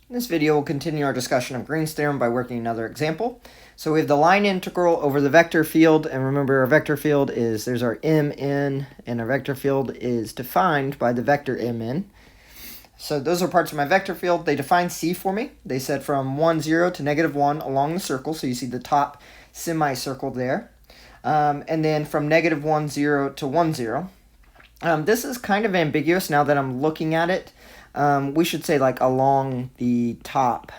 In this video, we'll continue our discussion of Green's theorem by working another example. So we have the line integral over the vector field, and remember our vector field is, there's our mn, and our vector field is defined by the vector mn. So those are parts of my vector field. They define C for me. They said from 1, 0 to -1 along the circle, so you see the top semicircle there. And then from -1, 0 to 1, 0. This is kind of ambiguous now that I'm looking at it. We should say like along the top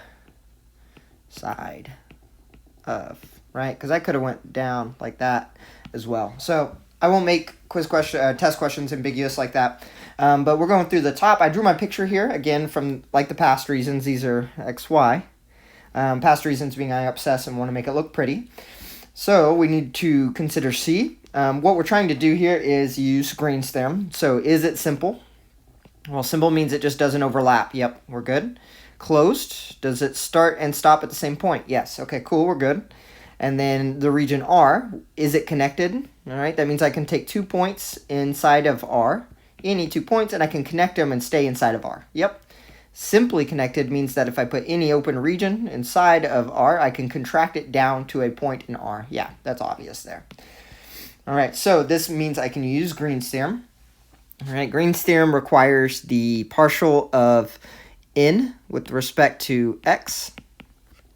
side of, right? Because I could have went down like that as well. So I won't make test questions ambiguous like that. But we're going through the top. I drew my picture here, again, from like the past reasons. These are x, y. Past reasons being I obsess and want to make it look pretty. So we need to consider C. What we're trying to do here is use Green's theorem. So is it simple? Well, simple means it just doesn't overlap. Yep, we're good. Closed, does it start and stop at the same point? Yes, okay, cool, we're good. And then the region R, is it connected? All right, that means I can take 2 points inside of R, any 2 points, and I can connect them and stay inside of R. Yep. Simply connected means that if I put any open region inside of R, I can contract it down to a point in R. Yeah, that's obvious there. All right, so this means I can use Green's theorem. All right, Green's theorem requires the partial of n with respect to x,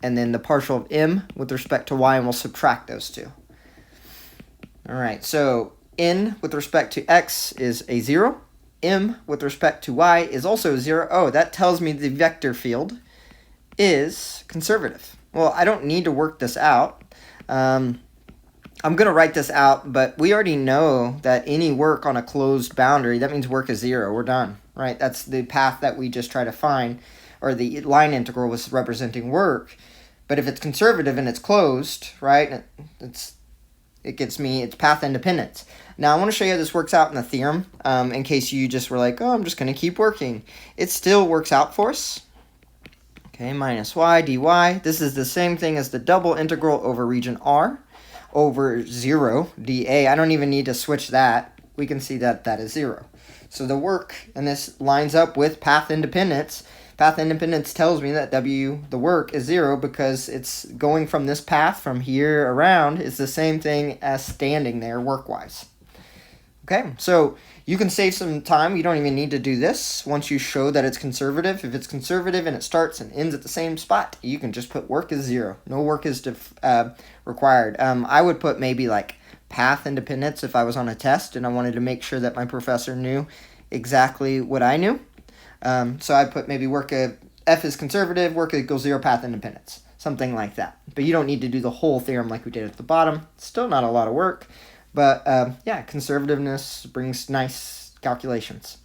and then the partial of m with respect to y, and we'll subtract those two. All right, so n with respect to x is a 0. M with respect to y is also 0. Oh, that tells me the vector field is conservative. Well, I don't need to work this out. I'm going to write this out, but we already know that any work on a closed boundary, that means work is 0. We're done, right? That's the path that we just try to find, or the line integral was representing work. But if it's conservative and it's closed, right, it gets me its path independence. Now, I want to show you how this works out in the theorem, in case you just were like, oh, I'm just going to keep working. It still works out for us. Okay, minus y dy. This is the same thing as the double integral over region R over 0 dA. I don't even need to switch that. We can see that that is 0. So the work, and this lines up with path independence. Path independence tells me that the work is 0 because it's going from this path from here around is the same thing as standing there work-wise. Okay, so you can save some time. You don't even need to do this once you show that it's conservative. If it's conservative and it starts and ends at the same spot, you can just put work is 0. No work is required. I would put maybe like path independence if I was on a test and I wanted to make sure that my professor knew exactly what I knew. So I put maybe F is conservative, work equals 0, path independence. Something like that. But you don't need to do the whole theorem like we did at the bottom. Still not a lot of work. But yeah, conservativeness brings nice calculations.